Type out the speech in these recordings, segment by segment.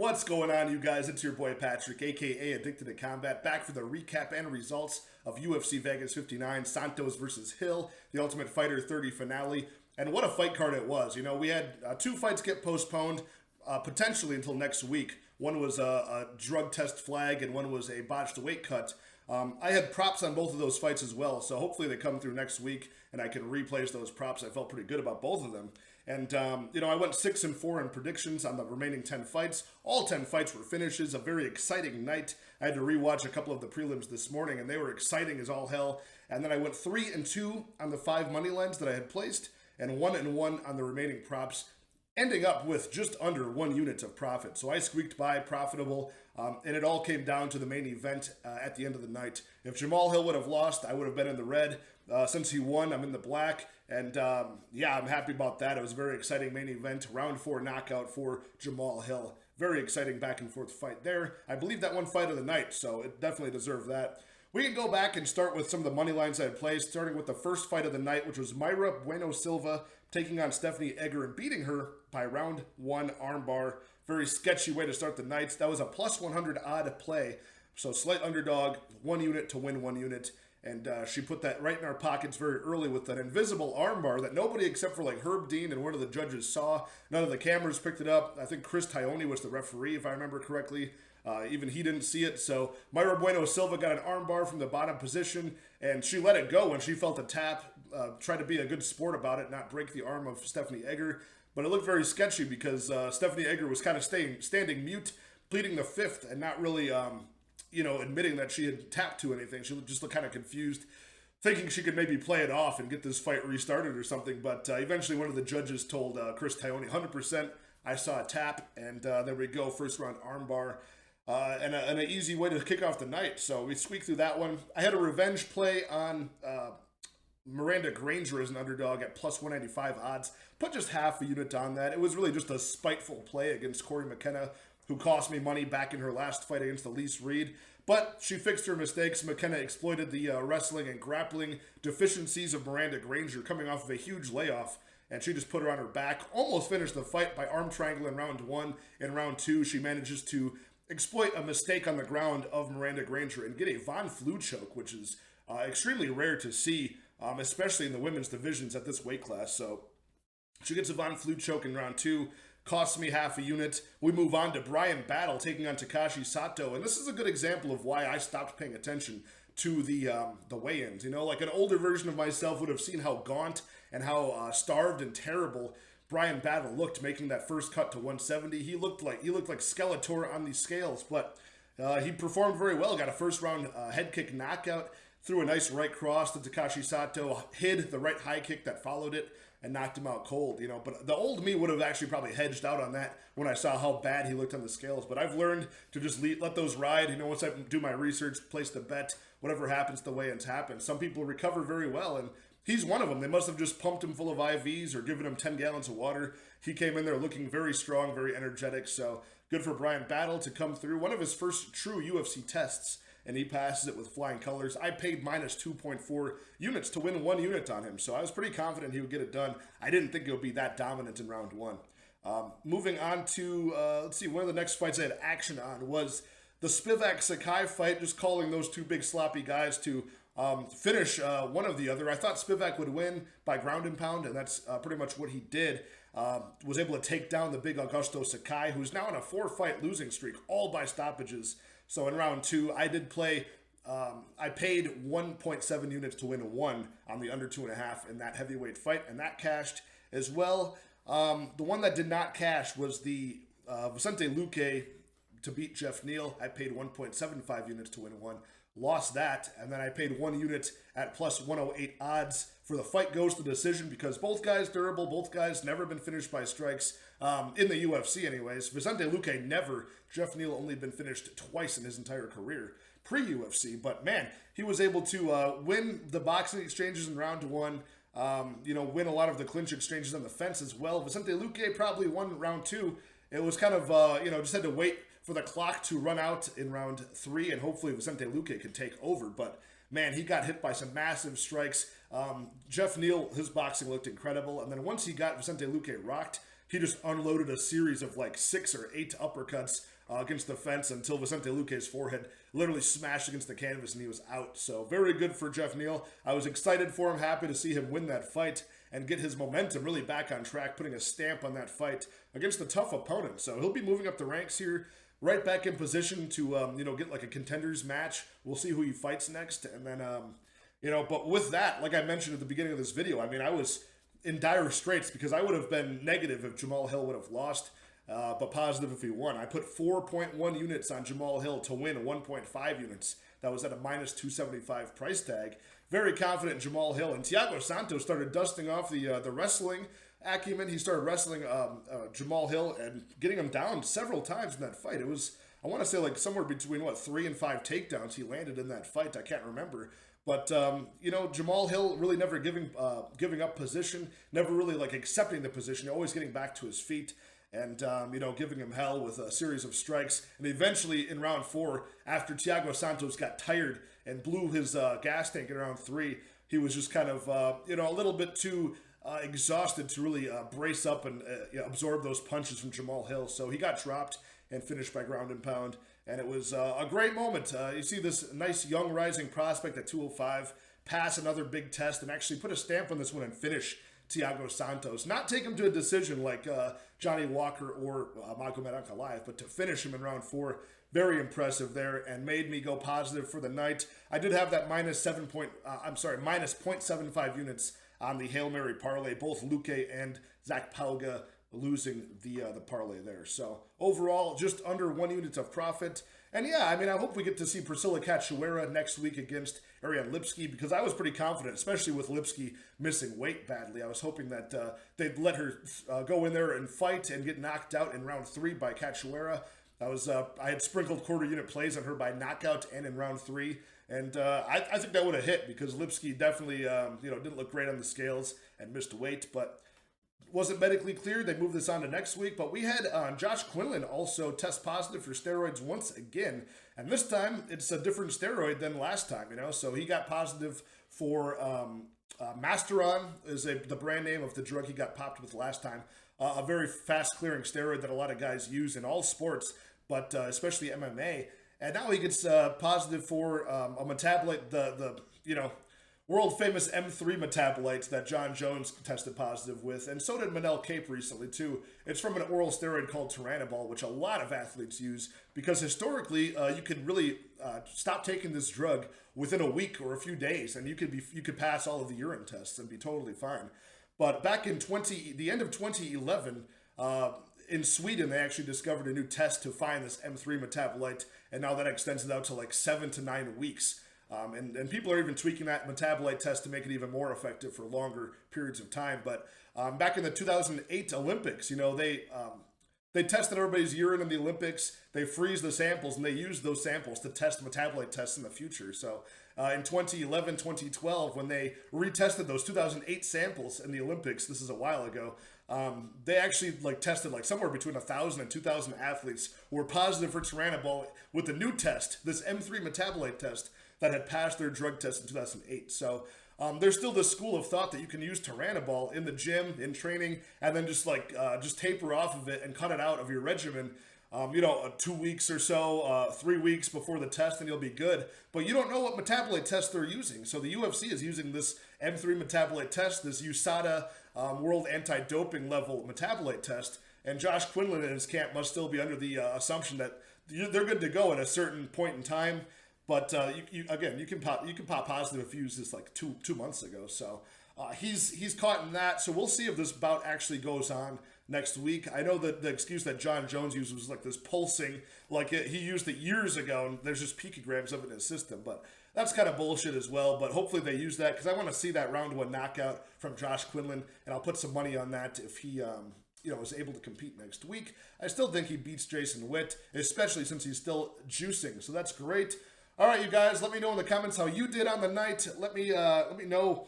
What's going on, you guys? It's your boy Patrick, aka Addicted to Combat, back for the recap and results of UFC Vegas 59, Santos versus Hill, the Ultimate Fighter 30 finale. And what a fight card it was. You know, we had two fights get postponed, potentially until next week. One was a drug test flag, and one was a botched weight cut. I had props on both of those fights as well, so hopefully they come through next week and I can replace those props. I felt pretty good about both of them. And, I went 6-4 in predictions on the remaining 10 fights. All 10 fights were finishes, a very exciting night. I had to rewatch a couple of the prelims this morning, and they were exciting as all hell. And then I went 3-2 on the 5 money lines that I had placed, and 1-1 on the remaining props, ending up with just under 1 unit of profit. So I squeaked by, profitable, and it all came down to the main event at the end of the night. If Jamal Hill would have lost, I would have been in the red. Since he won, I'm in the black, and I'm happy about that. It was a very exciting main event, round 4 knockout for Jamal Hill. Very exciting back and forth fight there. I believe that one fight of the night, so it definitely deserved that. We can go back and start with some of the money lines I had placed, starting with the first fight of the night, which was Mayra Bueno Silva taking on Stephanie Egger and beating her by round 1 armbar. Very sketchy way to start the night. That was a plus 100 odd play, so slight underdog, 1 unit to win 1 unit. And she put that right in our pockets very early with an invisible armbar that nobody except for like Herb Dean and one of the judges saw. None of the cameras picked it up. I think Chris Tione was the referee, if I remember correctly. Even he didn't see it. So Mayra Bueno Silva got an armbar from the bottom position, and she let it go when she felt a tap. Tried to be a good sport about it, not break the arm of Stephanie Egger. But it looked very sketchy because Stephanie Egger was kind of standing mute, pleading the fifth, and not really... admitting that she had tapped to anything. She just looked kind of confused, thinking she could maybe play it off and get this fight restarted or something. But eventually one of the judges told Chris Tione, 100%, I saw a tap, and there we go, first round armbar. And an easy way to kick off the night. So we squeaked through that one. I had a revenge play on Miranda Granger as an underdog at plus 195 odds. Put just half a unit on that. It was really just a spiteful play against Corey McKenna, who cost me money back in her last fight against Elise Reed. But she fixed her mistakes. McKenna exploited the wrestling and grappling deficiencies of Miranda Granger coming off of a huge layoff, and she just put her on her back. Almost finished the fight by arm triangle in round 1. In round 2, she manages to exploit a mistake on the ground of Miranda Granger and get a Von Flue choke, which is extremely rare to see, especially in the women's divisions at this weight class. So she gets a Von Flue choke in round 2. Costs me half a unit. We move on to Bryan Battle taking on Takashi Sato, and this is a good example of why I stopped paying attention to the weigh-ins. You know, like an older version of myself would have seen how gaunt and how starved and terrible Bryan Battle looked making that first cut to 170. He looked like Skeletor on these scales, but he performed very well. Got a first round head kick knockout, threw a nice right cross to Takashi Sato, hid the right high kick that followed it, and knocked him out cold, But the old me would have actually probably hedged out on that when I saw how bad he looked on the scales. But I've learned to just let those ride. Once I do my research, place the bet, whatever happens, the weigh-ins happen. Some people recover very well, and he's one of them. They must have just pumped him full of IVs or given him 10 gallons of water. He came in there looking very strong, very energetic. So good for Bryan Battle to come through. One of his first true UFC tests, and he passes it with flying colors. I paid minus 2.4 units to win 1 unit on him, so I was pretty confident he would get it done. I didn't think it would be that dominant in round 1. Moving on to, one of the next fights I had action on was the Spivak Sakai fight, just calling those two big sloppy guys to finish one of the other. I thought Spivak would win by ground and pound, and that's pretty much what he did. Was able to take down the big Augusto Sakai, who's now on a 4-fight losing streak, all by stoppages. So in round 2, I did play, I paid 1.7 units to win 1 on the under 2.5 in that heavyweight fight, and that cashed as well. The one that did not cash was the Vicente Luque to beat Jeff Neal. I paid 1.75 units to win 1. Lost that, and then I paid 1 unit at plus 108 odds for the fight goes to decision because both guys durable, both guys never been finished by strikes in the UFC anyways. Vicente Luque never. Jeff Neal only been finished twice in his entire career pre-UFC, but man, he was able to win the boxing exchanges in round 1, win a lot of the clinch exchanges on the fence as well. Vicente Luque probably won round 2. It was kind of, just had to wait for the clock to run out in round 3, and hopefully Vicente Luque could take over. But man, he got hit by some massive strikes. Jeff Neal, his boxing looked incredible, and then once he got Vicente Luque rocked, he just unloaded a series of like 6 or 8 uppercuts against the fence until Vicente Luque's forehead literally smashed against the canvas and he was out. So very good for Jeff Neal. I was excited for him, happy to see him win that fight and get his momentum really back on track, putting a stamp on that fight against a tough opponent. So he'll be moving up the ranks here, right back in position to get like a contenders match. We'll see who he fights next, and then but with that, like I mentioned at the beginning of this video, I mean, I was in dire straits because I would have been negative if Jamal Hill would have lost, but positive if he won. I put 4.1 units on Jamal Hill to win 1.5 units. That was at a minus 275 price tag. Very confident in Jamal Hill. And Thiago Santos started dusting off the wrestling acumen. He started wrestling Jamal Hill and getting him down several times in that fight. It was, I want to say, like somewhere between 3 and 5 takedowns he landed in that fight. I can't remember. But, Jamal Hill really never giving up position, never really like accepting the position, always getting back to his feet and, giving him hell with a series of strikes. And eventually in round 4, after Thiago Santos got tired and blew his gas tank in round 3, he was just kind of, a little bit too exhausted to really brace up and absorb those punches from Jamal Hill. So he got dropped and finished by ground and pound. And it was a great moment. You see this nice young rising prospect at 205 pass another big test and actually put a stamp on this one and finish Thiago Santos. Not take him to a decision like Johnny Walker or Magomed Ankalaev, but to finish him in round 4. Very impressive there and made me go positive for the night. I did have that minus 0.75 units on the Hail Mary parlay, both Luque and Zach Pauga losing the parlay there. So overall, just under 1 unit of profit. And yeah, I mean, I hope we get to see Priscilla Cachoeira next week against Ariane Lipski, because I was pretty confident, especially with Lipski missing weight badly. I was hoping that they'd let her go in there and fight and get knocked out in round 3 by Cachoeira. I had sprinkled quarter unit plays on her by knockout and in round 3. And I think that would have hit because Lipski definitely, didn't look great on the scales and missed weight, but wasn't medically cleared. They moved this on to next week, but we had Josh Quinlan also test positive for steroids once again, and this time it's a different steroid than last time, so he got positive for Masteron is the brand name of the drug he got popped with last time, a very fast clearing steroid that a lot of guys use in all sports, but especially MMA, and now he gets positive for a metabolite, the world famous M3 metabolites that John Jones tested positive with, and so did Manel Cape recently too. It's from an oral steroid called Turinabol, which a lot of athletes use because historically you could really stop taking this drug within a week or a few days, and you could pass all of the urine tests and be totally fine. But back in the end of 2011. In Sweden, they actually discovered a new test to find this M3 metabolite, and now that extends it out to like 7 to 9 weeks. And people are even tweaking that metabolite test to make it even more effective for longer periods of time. But back in the 2008 Olympics, they tested everybody's urine in the Olympics. They freeze the samples, and they use those samples to test metabolite tests in the future. So in 2011, 2012, when they retested those 2008 samples in the Olympics, this is a while ago, they actually tested somewhere between 1,000 and 2,000 athletes who were positive for Turinabol with the new test, this M3 metabolite test, that had passed their drug test in 2008. So there's still this school of thought that you can use Turinabol in the gym, in training, and then just taper off of it and cut it out of your regimen, 2 weeks or so, 3 weeks before the test, and you'll be good. But you don't know what metabolite test they're using. So the UFC is using this M3 metabolite test, this USADA World Anti-Doping Level metabolite test, and Josh Quinlan and his camp must still be under the assumption that they're good to go at a certain point in time. But you can pop positive if you used this two months ago. So he's caught in that. So we'll see if this bout actually goes on next week. I know that the excuse that John Jones used was this pulsing, he used it years ago, and there's just picograms of it in his system. But that's kind of bullshit as well. But hopefully they use that because I want to see that round 1 knockout from Josh Quinlan, and I'll put some money on that if he is able to compete next week. I still think he beats Jason Witt, especially since he's still juicing. So that's great. All right, you guys, let me know in the comments how you did on the night. Let me know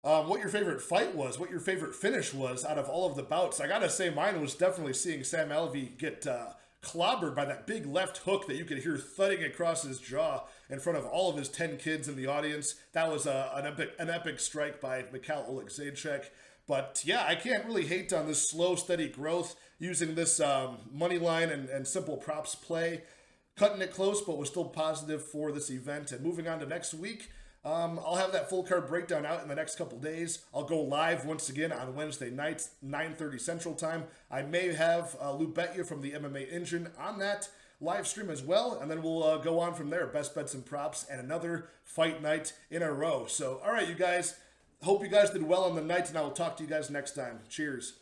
what your favorite fight was, what your favorite finish was out of all of the bouts. I got to say mine was definitely seeing Sam Alvey get clobbered by that big left hook that you could hear thudding across his jaw in front of all of his 10 kids in the audience. That was an epic strike by Mikhail Oleksiejczuk. But yeah, I can't really hate on this slow, steady growth using this money line and simple props play. Cutting it close, but was still positive for this event. And moving on to next week, I'll have that full card breakdown out in the next couple days. I'll go live once again on Wednesday nights, 9:30 Central Time. I may have Lou Betya from the MMA Engine on that live stream as well, and then we'll go on from there. Best bets and props, and another fight night in a row. So, all right, you guys. Hope you guys did well on the night, and I will talk to you guys next time. Cheers.